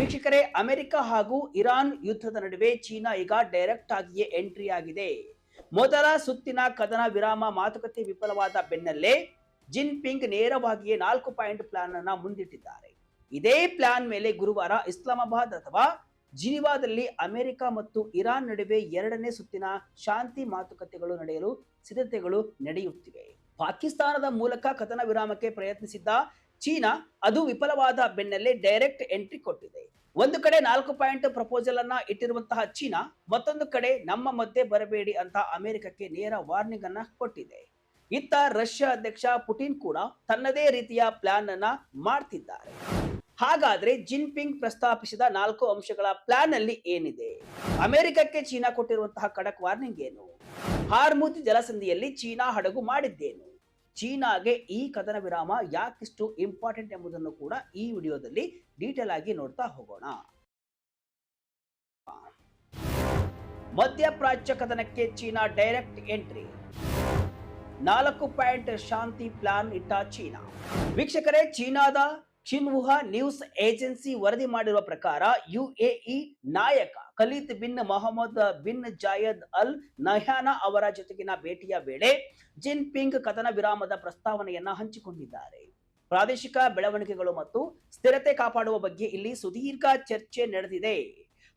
ವೀಕ್ಷಕರೇ, ಅಮೆರಿಕ ಹಾಗೂ ಇರಾನ್ ಯುದ್ಧದ ನಡುವೆ ಚೀನಾ ಈಗ ಡೈರೆಕ್ಟ್ ಆಗಿಯೇ ಎಂಟ್ರಿ ಆಗಿದೆ. ಮೊದಲ ಸುತ್ತಿನ ಕದನ ವಿರಾಮ ಮಾತುಕತೆ ವಿಫಲವಾದ ಬೆನ್ನಲ್ಲೇ ಜಿನ್ಪಿಂಗ್ ನೇರವಾಗಿಯೇ 4 ಪಾಯಿಂಟ್ ಪ್ಲಾನ್ ಅನ್ನ ಮುಂದಿಟ್ಟಿದ್ದಾರೆ. ಇದೇ ಪ್ಲಾನ್ ಮೇಲೆ ಗುರುವಾರ ಇಸ್ಲಾಮಾಬಾದ್ ಅಥವಾ ಜಿನಿವಾದಲ್ಲಿ ಅಮೆರಿಕ ಮತ್ತು ಇರಾನ್ ನಡುವೆ 2ನೇ ಸುತ್ತಿನ ಶಾಂತಿ ಮಾತುಕತೆಗಳು ನಡೆಯಲು ಸಿದ್ಧತೆಗಳು ನಡೆಯುತ್ತಿವೆ. ಪಾಕಿಸ್ತಾನದ ಮೂಲಕ ಕದನ ವಿರಾಮಕ್ಕೆ ಪ್ರಯತ್ನಿಸಿದ್ದ ಚೀನಾ ಅದು ವಿಫಲವಾದ ಬೆನ್ನಲ್ಲೇ ಡೈರೆಕ್ಟ್ ಎಂಟ್ರಿ ಕೊಟ್ಟಿದೆ. ಒಂದು ಕಡೆ 4 ಪಾಯಿಂಟ್ ಪ್ರಪೋಸಲ್ ಅನ್ನ ಇಟ್ಟಿರುವಂತಹ ಚೀನಾ ಮತ್ತೊಂದು ಕಡೆ ನಮ್ಮ ಮಧ್ಯೆ ಬರಬೇಡಿ ಅಂತ ಅಮೆರಿಕಕ್ಕೆ ನೇರ ವಾರ್ನಿಂಗ್ ಅನ್ನ ಕೊಟ್ಟಿದೆ. ಇತ್ತ ರಷ್ಯಾ ಅಧ್ಯಕ್ಷ ಪುಟಿನ್ ಕೂಡ ತನ್ನದೇ ರೀತಿಯ ಪ್ಲಾನ್ ಅನ್ನ ಮಾಡ್ತಿದ್ದಾರೆ. ಹಾಗಾದ್ರೆ ಜಿನ್ಪಿಂಗ್ ಪ್ರಸ್ತಾಪಿಸಿದ 4 ಅಂಶಗಳ ಪ್ಲಾನ್ ಅಲ್ಲಿ ಏನಿದೆ? ಅಮೆರಿಕಕ್ಕೆ ಚೀನಾ ಕೊಟ್ಟಿರುವಂತಹ ಖಡಕ್ ವಾರ್ನಿಂಗ್ ಏನು? ಹಾರ್ಮುಜ್ ಜಲಸಂಧಿಯಲ್ಲಿ ಚೀನಾ ಹಡಗು ಮಾಡಿದ್ದೇನು? ಚೀನಾಗೆ ಈ ಕದನ ವಿರಾಮ ಯಾಕಿಷ್ಟು ಇಂಪಾರ್ಟೆಂಟ್ ಎಂಬುದನ್ನು ಕೂಡ ಈ ವಿಡಿಯೋದಲ್ಲಿ ಡೀಟೇಲ್ ಆಗಿ ನೋಡ್ತಾ ಹೋಗೋಣ. ಮಧ್ಯಪ್ರಾಚ್ಯ ಕದನಕ್ಕೆ ಚೀನಾ ಡೈರೆಕ್ಟ್ ಎಂಟ್ರಿ. 4 ಪಾಯಿಂಟ್ ಶಾಂತಿ ಪ್ಲಾನ್ ಇಟ್ಟ ಚೀನಾ. ವೀಕ್ಷಕರೇ, ಚೀನಾದ ಶಿನ್ಹುವಾ ನ್ಯೂಸ್ ಏಜೆನ್ಸಿ ವರದಿ ಮಾಡಿರುವ ಪ್ರಕಾರ ಯುಎಇ ನಾಯಕ Khalid bin Mohammed bin Zayed Al Nahyan ಅವರ ಜೊತೆಗಿನ ಭೇಟಿಯ ವೇಳೆ ಜಿನ್ಪಿಂಗ್ ಕದನ ವಿರಾಮದ ಪ್ರಸ್ತಾವನೆಯನ್ನ ಹಂಚಿಕೊಂಡಿದ್ದಾರೆ. ಪ್ರಾದೇಶಿಕ ಬೆಳವಣಿಗೆಗಳು ಮತ್ತು ಸ್ಥಿರತೆ ಕಾಪಾಡುವ ಬಗ್ಗೆ ಇಲ್ಲಿ ಸುದೀರ್ಘ ಚರ್ಚೆ ನಡೆದಿದೆ.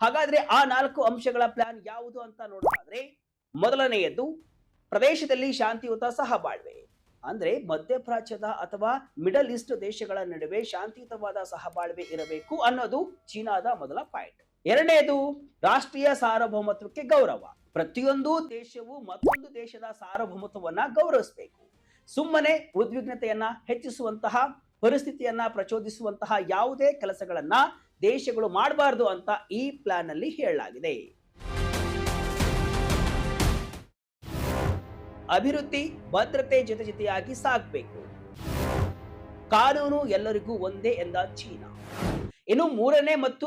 ಹಾಗಾದ್ರೆ ಆ 4 ಅಂಶಗಳ ಪ್ಲಾನ್ ಯಾವುದು ಅಂತ ನೋಡೋದಾದ್ರೆ, ಮೊದಲನೆಯದು ಪ್ರದೇಶದಲ್ಲಿ ಶಾಂತಿಯುತ ಸಹಬಾಳ್ವೆ. ಅಂದ್ರೆ ಮಧ್ಯಪ್ರಾಚ್ಯದ ಅಥವಾ ಮಿಡಲ್ ಈಸ್ಟ್ ದೇಶಗಳ ನಡುವೆ ಶಾಂತಿಯುತವಾದ ಸಹಬಾಳ್ವೆ ಇರಬೇಕು ಅನ್ನೋದು ಚೀನಾದ ಮೊದಲ ಪಾಯಿಂಟ್. ಎರಡನೇದು ರಾಷ್ಟ್ರೀಯ ಸಾರ್ವಭೌಮತ್ವಕ್ಕೆ ಗೌರವ. ಪ್ರತಿಯೊಂದು ದೇಶವು ಮತ್ತೊಂದು ದೇಶದ ಸಾರ್ವಭೌಮತ್ವವನ್ನ ಗೌರವಿಸಬೇಕು. ಸುಮ್ಮನೆ ಉದ್ವಿಗ್ನತೆಯನ್ನ ಹೆಚ್ಚಿಸುವಂತಹ, ಪರಿಸ್ಥಿತಿಯನ್ನ ಪ್ರಚೋದಿಸುವಂತಹ ಯಾವುದೇ ಕೆಲಸಗಳನ್ನ ದೇಶಗಳು ಮಾಡಬಾರದು ಅಂತ ಈ ಪ್ಲಾನ್ ಅಲ್ಲಿ ಹೇಳಲಾಗಿದೆ. ಅಭಿವೃದ್ಧಿ ಭದ್ರತೆ ಜೊತೆಯಾಗಿ ಸಾಗಬೇಕು. ಕಾನೂನು ಎಲ್ಲರಿಗೂ ಒಂದೇ ಎಂದ ಚೀನಾ. ಇನ್ನು ಮೂರನೇ ಮತ್ತು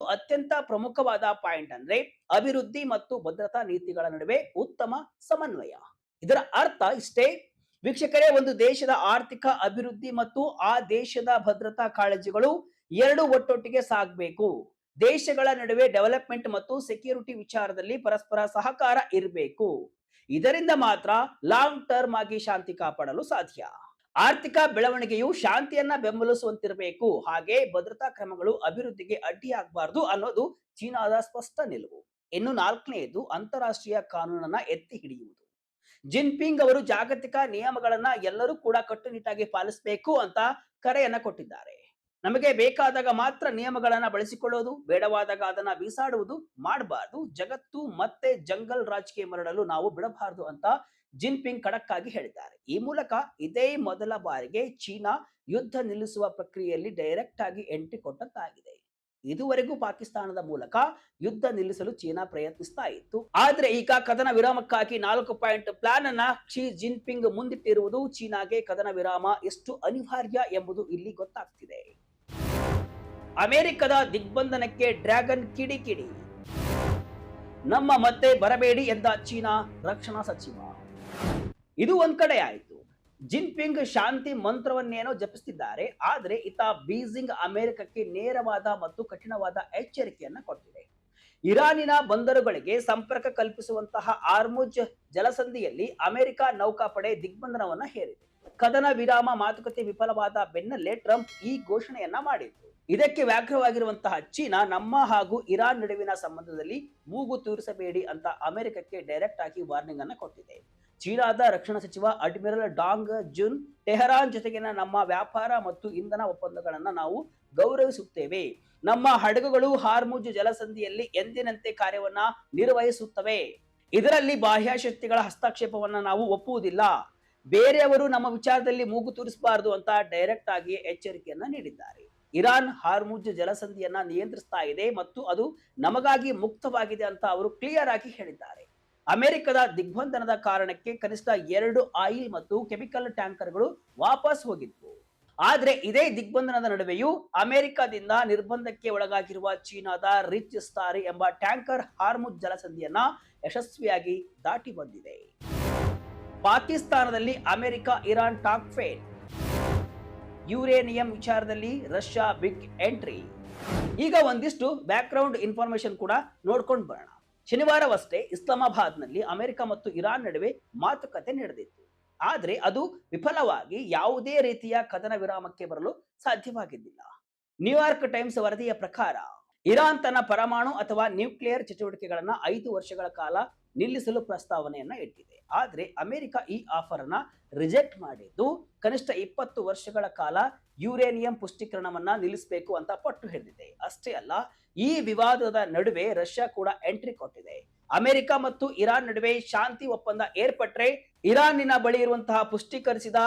ಅತ್ಯಂತ ಪ್ರಮುಖವಾದ ಪಾಯಿಂಟ್ ಅಂದ್ರೆ ಅಭಿವೃದ್ಧಿ ಮತ್ತು ಭದ್ರತಾ ನೀತಿಗಳ ನಡುವೆ ಉತ್ತಮ ಸಮನ್ವಯ. ಇದರ ಅರ್ಥ ಇಷ್ಟೇ ವೀಕ್ಷಕರೇ, ಒಂದು ದೇಶದ ಆರ್ಥಿಕ ಅಭಿವೃದ್ಧಿ ಮತ್ತು ಆ ದೇಶದ ಭದ್ರತಾ ಕಾಳಜಿಗಳು ಎರಡು ಒಟ್ಟೊಟ್ಟಿಗೆ ಸಾಗಬೇಕು. ದೇಶಗಳ ನಡುವೆ ಡೆವಲಪ್ಮೆಂಟ್ ಮತ್ತು ಸೆಕ್ಯೂರಿಟಿ ವಿಚಾರದಲ್ಲಿ ಪರಸ್ಪರ ಸಹಕಾರ ಇರಬೇಕು. ಇದರಿಂದ ಮಾತ್ರ ಲಾಂಗ್ ಟರ್ಮ್ ಆಗಿ ಶಾಂತಿ ಕಾಪಾಡಲು ಸಾಧ್ಯ. ಆರ್ಥಿಕ ಬೆಳವಣಿಗೆಯು ಶಾಂತಿಯನ್ನ ಬೆಂಬಲಿಸುವಂತಿರಬೇಕು. ಹಾಗೆ ಭದ್ರತಾ ಕ್ರಮಗಳು ಅಭಿವೃದ್ಧಿಗೆ ಅಡ್ಡಿಯಾಗಬಾರದು ಅನ್ನೋದು ಚೀನಾದ ಸ್ಪಷ್ಟ ನಿಲುವು. ಇನ್ನು 4ನೇದು ಅಂತಾರಾಷ್ಟ್ರೀಯ ಕಾನೂನನ್ನ ಎತ್ತಿ ಹಿಡಿಯುವುದು. ಜಿನ್ಪಿಂಗ್ ಅವರು ಜಾಗತಿಕ ನಿಯಮಗಳನ್ನ ಎಲ್ಲರೂ ಕೂಡ ಕಟ್ಟುನಿಟ್ಟಾಗಿ ಪಾಲಿಸಬೇಕು ಅಂತ ಕರೆಯನ್ನ ಕೊಟ್ಟಿದ್ದಾರೆ. ನಮಗೆ ಬೇಕಾದಾಗ ಮಾತ್ರ ನಿಯಮಗಳನ್ನ ಬಳಸಿಕೊಳ್ಳೋದು, ಬೇಡವಾದಾಗ ಅದನ್ನ ಬೀಸಾಡುವುದು ಮಾಡಬಾರದು. ಜಗತ್ತು ಮತ್ತೆ ಜಂಗಲ್ ರಾಜ್ಗೆ ಮರಳಲು ನಾವು ಬಿಡಬಾರದು ಅಂತ ಜಿನ್ಪಿಂಗ್ ಖಡಕ್ ಆಗಿ ಹೇಳಿದ್ದಾರೆ. ಈ ಮೂಲಕ ಇದೇ ಮೊದಲ ಬಾರಿಗೆ ಚೀನಾ ಯುದ್ಧ ನಿಲ್ಲಿಸುವ ಪ್ರಕ್ರಿಯೆಯಲ್ಲಿ ಡೈರೆಕ್ಟ್ ಆಗಿ ಎಂಟ್ರಿ ಕೊಟ್ಟಂತಾಗಿದೆ. ಇದುವರೆಗೂ ಪಾಕಿಸ್ತಾನದ ಮೂಲಕ ಯುದ್ಧ ನಿಲ್ಲಿಸಲು ಚೀನಾ ಪ್ರಯತ್ನಿಸ್ತಾ ಇತ್ತು. ಆದ್ರೆ ಈಗ ಕದನ ವಿರಾಮಕ್ಕಾಗಿ 4 ಪಾಯಿಂಟ್ ಪ್ಲಾನ್ ಅನ್ನ ಶಿ ಜಿನ್ಪಿಂಗ್ ಮುಂದಿಟ್ಟಿರುವುದು ಚೀನಾಗೆ ಕದನ ವಿರಾಮ ಎಷ್ಟು ಅನಿವಾರ್ಯ ಎಂಬುದು ಇಲ್ಲಿ ಗೊತ್ತಾಗ್ತಿದೆ. ಅಮೆರಿಕದ ದಿಗ್ಬಂಧನಕ್ಕೆ ಡ್ರ್ಯಾಗನ್ ಕಿಡಿಕಿಡಿ. ನಮ್ಮ ಮತ್ತೆ ಬರಬೇಡಿ ಎಂದ ಚೀನಾ ರಕ್ಷಣಾ ಸಚಿವ. ಇದು ಒಂದ್ ಕಡೆ ಆಯ್ತು. ಜಿನ್ಪಿಂಗ್ ಶಾಂತಿ ಮಂತ್ರವನ್ನೇನೋ ಜಪಿಸುತ್ತಿದ್ದಾರೆ. ಆದ್ರೆ ಇತ್ತ ಬೀಜಿಂಗ್ ಅಮೆರಿಕಕ್ಕೆ ನೇರವಾದ ಮತ್ತು ಕಠಿಣವಾದ ಎಚ್ಚರಿಕೆಯನ್ನ ಕೊಟ್ಟಿದೆ. ಇರಾನಿನ ಬಂದರುಗಳಿಗೆ ಸಂಪರ್ಕ ಕಲ್ಪಿಸುವಂತಹ ಹಾರ್ಮುಜ್ ಜಲಸಂಧಿಯಲ್ಲಿ ಅಮೆರಿಕ ನೌಕಾಪಡೆ ದಿಗ್ಬಂಧನವನ್ನ ಹೇರಿದೆ. ಕದನ ವಿರಾಮ ಮಾತುಕತೆ ವಿಫಲವಾದ ಬೆನ್ನಲ್ಲೇ ಟ್ರಂಪ್ ಈ ಘೋಷಣೆಯನ್ನ ಮಾಡಿದ್ರು. ಇದಕ್ಕೆ ವ್ಯಾಘ್ರವಾಗಿರುವಂತಹ ಚೀನಾ ನಮ್ಮ ಹಾಗೂ ಇರಾನ್ ನಡುವಿನ ಸಂಬಂಧದಲ್ಲಿ ಮೂಗು ತೂರಿಸಬೇಡಿ ಅಂತ ಅಮೆರಿಕಕ್ಕೆ ಡೈರೆಕ್ಟ್ ಆಗಿ ವಾರ್ನಿಂಗ್ ಅನ್ನ ಕೊಟ್ಟಿದೆ. ಚೀನಾದ ರಕ್ಷಣಾ ಸಚಿವ ಅಡ್ಮಿರಲ್ ಡಾಂಗ್ ಜುನ್ ಟೆಹರಾನ್ ಜೊತೆಗಿನ ನಮ್ಮ ವ್ಯಾಪಾರ ಮತ್ತು ಇಂಧನ ಒಪ್ಪಂದಗಳನ್ನ ನಾವು ಗೌರವಿಸುತ್ತೇವೆ. ನಮ್ಮ ಹಡಗುಗಳು ಹಾರ್ಮುಜ್ ಜಲಸಂಧಿಯಲ್ಲಿ ಎಂದಿನಂತೆ ಕಾರ್ಯವನ್ನ ನಿರ್ವಹಿಸುತ್ತವೆ. ಇದರಲ್ಲಿ ಬಾಹ್ಯ ಶಕ್ತಿಗಳ ಹಸ್ತಕ್ಷೇಪವನ್ನ ನಾವು ಒಪ್ಪುವುದಿಲ್ಲ. ಬೇರೆಯವರು ನಮ್ಮ ವಿಚಾರದಲ್ಲಿ ಮೂಗು ತೂರಿಸಬಾರದು ಅಂತ ಡೈರೆಕ್ಟ್ ಆಗಿ ಎಚ್ಚರಿಕೆಯನ್ನ ನೀಡಿದ್ದಾರೆ. ಇರಾನ್ ಹಾರ್ಮುಜ್ ಜಲಸಂಧಿಯನ್ನ ನಿಯಂತ್ರಿಸ್ತಾ ಇದೆ ಮತ್ತು ಅದು ನಮಗಾಗಿ ಮುಕ್ತವಾಗಿದೆ ಅಂತ ಅವರು ಕ್ಲಿಯರ್ ಆಗಿ ಹೇಳಿದ್ದಾರೆ. ಅಮೆರಿಕದ ದಿಗ್ಬಂಧನದ ಕಾರಣಕ್ಕೆ ಕನಿಷ್ಠ 2 ಆಯಿಲ್ ಮತ್ತು ಕೆಮಿಕಲ್ ಟ್ಯಾಂಕರ್ಗಳು ವಾಪಸ್ ಹೋಗಿದ್ವು. ಆದ್ರೆ ಇದೇ ದಿಗ್ಬಂಧನದ ನಡುವೆಯೂ ಅಮೆರಿಕದಿಂದ ನಿರ್ಬಂಧಕ್ಕೆ ಒಳಗಾಗಿರುವ ಚೀನಾದ ರಿಚ್ ಸ್ಟಾರಿ ಎಂಬ ಟ್ಯಾಂಕರ್ ಹಾರ್ಮುಜ್ ಜಲಸಂಧಿಯನ್ನ ಯಶಸ್ವಿಯಾಗಿ ದಾಟಿ ಬಂದಿದೆ. ಪಾಕಿಸ್ತಾನದಲ್ಲಿ America Iran talk fail. Uranium ವಿಚಾರದಲ್ಲಿ ರಷ್ಯಾ ಬಿಗ್ ಎಂಟ್ರಿ. ಈಗ ಒಂದಿಷ್ಟು ಬ್ಯಾಕ್ ಗ್ರೌಂಡ್ ಇನ್ಫಾರ್ಮೇಶನ್ ಕೂಡ ನೋಡ್ಕೊಂಡು ಬರೋಣ. ಶನಿವಾರವಷ್ಟೇ ಇಸ್ಲಾಮಾಬಾದ್ನಲ್ಲಿ ಅಮೆರಿಕ ಮತ್ತು ಇರಾನ್ ನಡುವೆ ಮಾತುಕತೆ ನಡೆದಿತ್ತು. ಆದರೆ ಅದು ವಿಫಲವಾಗಿ ಯಾವುದೇ ರೀತಿಯ ಕದನ ವಿರಾಮಕ್ಕೆ ಬರಲು ಸಾಧ್ಯವಾಗಿದ್ದಿಲ್ಲ. ನ್ಯೂಯಾರ್ಕ್ ಟೈಮ್ಸ್ ವರದಿಯ ಪ್ರಕಾರ ಇರಾನ್ ತನ್ನ ಪರಮಾಣು ಅಥವಾ ನ್ಯೂಕ್ಲಿಯರ್ ಚಟುವಟಿಕೆಗಳನ್ನ 5 ವರ್ಷಗಳ ಕಾಲ ನಿಲ್ಲಿಸಲು ಪ್ರಸ್ತಾವನೆಯನ್ನ ಇಟ್ಟಿದೆ. ಆದರೆ ಅಮೆರಿಕ ಈ ಆಫರ್ ಅನ್ನ ರಿಜೆಕ್ಟ್ ಮಾಡಿದ್ದು ಕನಿಷ್ಠ 20 ವರ್ಷಗಳ ಕಾಲ ಯುರೇನಿಯಂ ಪುಷ್ಟೀಕರಣವನ್ನ ನಿಲ್ಲಿಸಬೇಕು ಅಂತ ಪಟ್ಟು ಹಿಡಿದಿದೆ. ಅಷ್ಟೇ ಅಲ್ಲ, ಈ ವಿವಾದದ ನಡುವೆ ರಷ್ಯಾ ಕೂಡ ಎಂಟ್ರಿ ಕೊಟ್ಟಿದೆ. ಅಮೆರಿಕ ಮತ್ತು ಇರಾನ್ ನಡುವೆ ಶಾಂತಿ ಒಪ್ಪಂದ ಏರ್ಪಟ್ರೆ ಇರಾನಿನ ಬಳಿ ಇರುವಂತಹ ಪುಷ್ಟೀಕರಿಸಿದ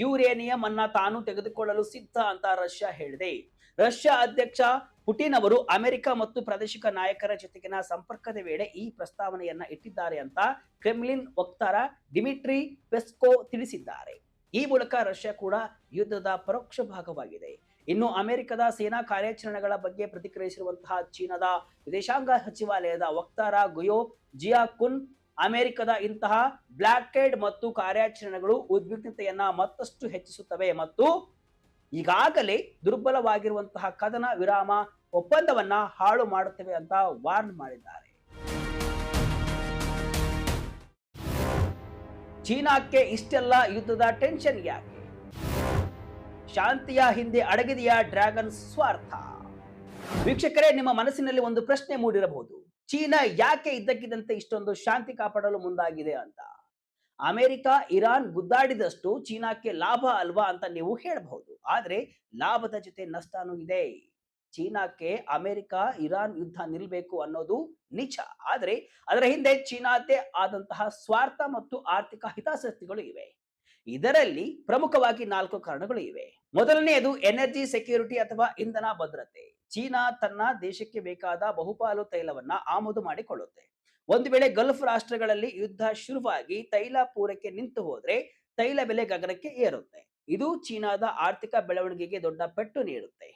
ಯುರೇನಿಯಂ ಅನ್ನ ತಾನು ತೆಗೆದುಕೊಳ್ಳಲು ಸಿದ್ಧ ಅಂತ ರಷ್ಯಾ ಹೇಳಿದೆ. ರಷ್ಯಾ ಅಧ್ಯಕ್ಷ ಪುಟಿನ್ ಅವರು ಅಮೆರಿಕ ಮತ್ತು ಪ್ರಾದೇಶಿಕ ನಾಯಕರ ಜೊತೆಗಿನ ಸಂಪರ್ಕದ ವೇಳೆ ಈ ಪ್ರಸ್ತಾವನೆಯನ್ನ ಇಟ್ಟಿದ್ದಾರೆ ಅಂತ ಕ್ರೆಮ್ಲಿನ್ ವಕ್ತಾರ ಡಿಮಿಟ್ರಿ ಪೆಸ್ಕೋ ತಿಳಿಸಿದ್ದಾರೆ. ಈ ಮೂಲಕ ರಷ್ಯಾ ಕೂಡ ಯುದ್ಧದ ಪರೋಕ್ಷ ಭಾಗವಾಗಿದೆ. ಇನ್ನು ಅಮೆರಿಕದ ಸೇನಾ ಕಾರ್ಯಾಚರಣೆಗಳ ಬಗ್ಗೆ ಪ್ರತಿಕ್ರಿಯಿಸಿರುವಂತಹ ಚೀನಾದ ವಿದೇಶಾಂಗ ಸಚಿವಾಲಯದ ವಕ್ತಾರ ಗುಯೋ ಜಿಯಾಕುನ್ ಅಮೆರಿಕದ ಇಂತಹ ಬ್ಲಾಕೇಡ್ ಮತ್ತು ಕಾರ್ಯಾಚರಣೆಗಳು ಉದ್ವಿಗ್ನತೆಯನ್ನ ಮತ್ತಷ್ಟು ಹೆಚ್ಚಿಸುತ್ತವೆ ಮತ್ತು ಈಗಾಗಲೇ ದುರ್ಬಲವಾಗಿರುವಂತಹ ಕದನ ವಿರಾಮ ಒಪ್ಪಂದವನ್ನ ಹಾಳು ಮಾಡುತ್ತವೆ ಅಂತ ವಾರ್ನ್ ಮಾಡಿದ್ದಾರೆ. ಚೀನಾಕ್ಕೆ ಇಷ್ಟೆಲ್ಲ ಯುದ್ಧದ ಟೆನ್ಷನ್ ಯಾಕೆ? ಶಾಂತಿಯ ಹಿಂದೆ ಅಡಗಿದೆಯಾ ಡ್ರ್ಯಾಗನ್ ಸ್ವಾರ್ಥ? ವೀಕ್ಷಕರೇ, ನಿಮ್ಮ ಮನಸ್ಸಿನಲ್ಲಿ ಒಂದು ಪ್ರಶ್ನೆ ಮೂಡಿರಬಹುದು. ಚೀನಾ ಯಾಕೆ ಇದ್ದಕ್ಕಿದ್ದಂತೆ ಇಷ್ಟೊಂದು ಶಾಂತಿ ಕಾಪಾಡಲು ಮುಂದಾಗಿದೆ ಅಂತ. ಅಮೆರಿಕ ಇರಾನ್ ಗುದ್ದಾಡಿದಷ್ಟು ಚೀನಾಕ್ಕೆ ಲಾಭ ಅಲ್ವಾ ಅಂತ ನೀವು ಹೇಳಬಹುದು. ಆದ್ರೆ ಲಾಭದ ಜೊತೆ ನಷ್ಟನೂ ಇದೆ. ಚೀನಾಕ್ಕೆ ಅಮೆರಿಕ ಇರಾನ್ ಯುದ್ಧ ನಿಲ್ಲಬೇಕು ಅನ್ನೋದು ನಿಜ. ಆದ್ರೆ ಅದರ ಹಿಂದೆ ಚೀನಾದೇ ಆದಂತಹ ಸ್ವಾರ್ಥ ಮತ್ತು ಆರ್ಥಿಕ ಹಿತಾಸಕ್ತಿಗಳು ಇವೆ. ಇದರಲ್ಲಿ ಪ್ರಮುಖವಾಗಿ 4 ಕಾರಣಗಳು ಇವೆ. ಮೊದಲನೆಯದು ಎನರ್ಜಿ ಸೆಕ್ಯೂರಿಟಿ ಅಥವಾ ಇಂಧನ ಭದ್ರತೆ. ಚೀನಾ ತನ್ನ ದೇಶಕ್ಕೆ ಬೇಕಾದ ಬಹುಪಾಲು ತೈಲವನ್ನ ಆಮದು ಮಾಡಿಕೊಳ್ಳುತ್ತೆ. ಒಂದು ವೇಳೆ ಗಲ್ಫ್ ರಾಷ್ಟ್ರಗಳಲ್ಲಿ ಯುದ್ಧ ಶುರುವಾಗಿ ತೈಲ ಪೂರೈಕೆ ನಿಂತು ಹೋದ್ರೆ ತೈಲ ಬೆಲೆ ಗಗನಕ್ಕೆ ಏರುತ್ತೆ. ಇದು ಚೀನಾದ ಆರ್ಥಿಕ ಬೆಳವಣಿಗೆಗೆ ದೊಡ್ಡ ಪೆಟ್ಟು ನೀಡುತ್ತೆ.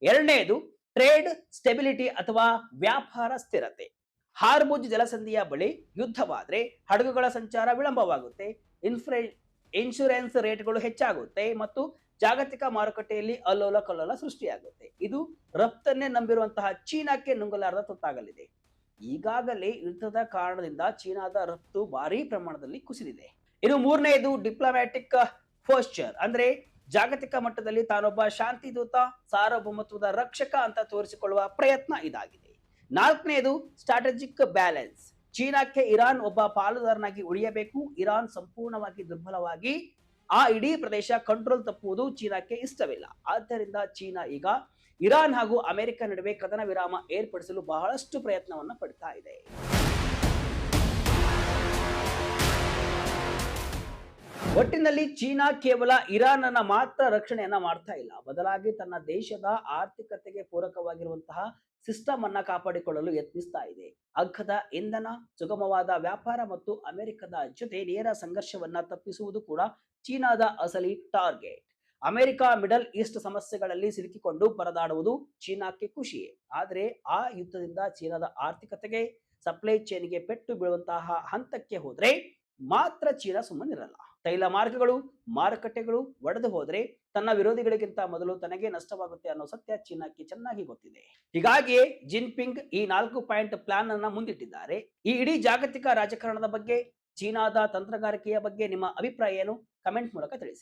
ಎರಡನೆಯದು ಟ್ರೇಡ್ ಸ್ಟೆಬಿಲಿಟಿ ಅಥವಾ ವ್ಯಾಪಾರ ಸ್ಥಿರತೆ. ಹಾರ್ಮುಜ್ ಜಲಸಂಧಿಯ ಬಳಿ ಯುದ್ಧವಾದ್ರೆ ಹಡಗುಗಳ ಸಂಚಾರ ವಿಳಂಬವಾಗುತ್ತೆ, ಇನ್ಶೂರೆನ್ಸ್ ರೇಟ್ಗಳು ಹೆಚ್ಚಾಗುತ್ತೆ ಮತ್ತು ಜಾಗತಿಕ ಮಾರುಕಟ್ಟೆಯಲ್ಲಿ ಅಲ್ಲೋಲ ಕಲ್ಲೋಲ ಸೃಷ್ಟಿಯಾಗುತ್ತೆ. ಇದು ರಫ್ತನ್ನೇ ನಂಬಿರುವಂತಹ ಚೀನಾಕ್ಕೆ ನುಂಗಲಾರದ ತುತ್ತಾಗಲಿದೆ. ಈಗಾಗಲೇ ಯುದ್ಧದ ಕಾರಣದಿಂದ ಚೀನಾದ ರಫ್ತು ಭಾರಿ ಪ್ರಮಾಣದಲ್ಲಿ ಕುಸಿದಿದೆ. ಇನ್ನು ಮೂರನೆಯದು ಡಿಪ್ಲೊಮ್ಯಾಟಿಕ್ ಪೋಸ್ಚರ್, ಅಂದ್ರೆ ಜಾಗತಿಕ ಮಟ್ಟದಲ್ಲಿ ತಾನೊಬ್ಬ ಶಾಂತಿ ದೂತ, ಸಾರ್ವಭೌಮತ್ವದ ರಕ್ಷಕ ಅಂತ ತೋರಿಸಿಕೊಳ್ಳುವ ಪ್ರಯತ್ನ ಇದಾಗಿದೆ. ನಾಲ್ಕನೆಯದು ಸ್ಟ್ರಾಟಜಿಕ್ ಬ್ಯಾಲೆನ್ಸ್. ಚೀನಾಕ್ಕೆ ಇರಾನ್ ಒಬ್ಬ ಪಾಲುದಾರನಾಗಿ ಉಳಿಯಬೇಕು. ಇರಾನ್ ಸಂಪೂರ್ಣವಾಗಿ ದುರ್ಬಲವಾಗಿ ಆ ಇಡೀ ಪ್ರದೇಶ ಕಂಟ್ರೋಲ್ ತಪ್ಪುವುದು ಚೀನಾಕ್ಕೆ ಇಷ್ಟವಿಲ್ಲ. ಆದ್ದರಿಂದ ಚೀನಾ ಈಗ ಇರಾನ್ ಹಾಗೂ ಅಮೆರಿಕ ನಡುವೆ ಕದನ ವಿರಾಮ ಏರ್ಪಡಿಸಲು ಬಹಳಷ್ಟು ಪ್ರಯತ್ನವನ್ನ ಪಡ್ತಾ ಇದೆ. ಒಟ್ಟಿನಲ್ಲಿ ಚೀನಾ ಕೇವಲ ಇರಾನ್ ಅನ್ನ ಮಾತ್ರ ರಕ್ಷಣೆಯನ್ನ ಮಾಡ್ತಾ ಇಲ್ಲ, ಬದಲಾಗಿ ತನ್ನ ದೇಶದ ಆರ್ಥಿಕತೆಗೆ ಪೂರಕವಾಗಿರುವಂತಹ ಸಿಸ್ಟಮ್ ಅನ್ನ ಕಾಪಾಡಿಕೊಳ್ಳಲು ಯತ್ನಿಸ್ತಾ ಇದೆ. ಅಗ್ಗದ ಇಂಧನ, ಸುಗಮವಾದ ವ್ಯಾಪಾರ ಮತ್ತು ಅಮೆರಿಕದ ಜೊತೆ ನೇರ ಸಂಘರ್ಷವನ್ನ ತಪ್ಪಿಸುವುದು ಕೂಡ ಚೀನಾದ ಅಸಲಿ ಟಾರ್ಗೆಟ್. ಅಮೆರಿಕ ಮಿಡಲ್ ಈಸ್ಟ್ ಸಮಸ್ಯೆಗಳಲ್ಲಿ ಸಿಲುಕಿಕೊಂಡು ಪರದಾಡುವುದು ಚೀನಾಕ್ಕೆ ಖುಷಿಯೇ. ಆದರೆ ಆ ಯುದ್ಧದಿಂದ ಚೀನಾದ ಆರ್ಥಿಕತೆಗೆ, ಸಪ್ಲೈ ಚೈನ್ಗೆ ಪೆಟ್ಟು ಬೀಳುವಂತಹ ಹಂತಕ್ಕೆ ಹೋದ್ರೆ ಮಾತ್ರ ಚೀನಾ ಸುಮ್ಮನಿರಲ್ಲ. ತೈಲ ಮಾರ್ಗಗಳು, ಮಾರುಕಟ್ಟೆಗಳು ಒಡೆದು ಹೋದ್ರೆ ತನ್ನ ವಿರೋಧಿಗಳಿಗಿಂತ ಮೊದಲು ತನಗೆ ನಷ್ಟವಾಗುತ್ತೆ ಅನ್ನೋ ಸತ್ಯ ಚೀನಾಕ್ಕೆ ಚೆನ್ನಾಗಿ ಗೊತ್ತಿದೆ. ಹೀಗಾಗಿಯೇ ಜಿನ್ಪಿಂಗ್ ಈ 4 ಪಾಯಿಂಟ್ ಪ್ಲಾನ್ ಅನ್ನ ಮುಂದಿಟ್ಟಿದ್ದಾರೆ. ಈ ಇಡೀ ಜಾಗತಿಕ ರಾಜಕಾರಣದ ಬಗ್ಗೆ, ಚೀನಾದ ತಂತ್ರಗಾರಿಕೆಯ ಬಗ್ಗೆ ನಿಮ್ಮ ಅಭಿಪ್ರಾಯ ಏನು? ಕಮೆಂಟ್ ಮೂಲಕ ತಿಳಿಸಿ.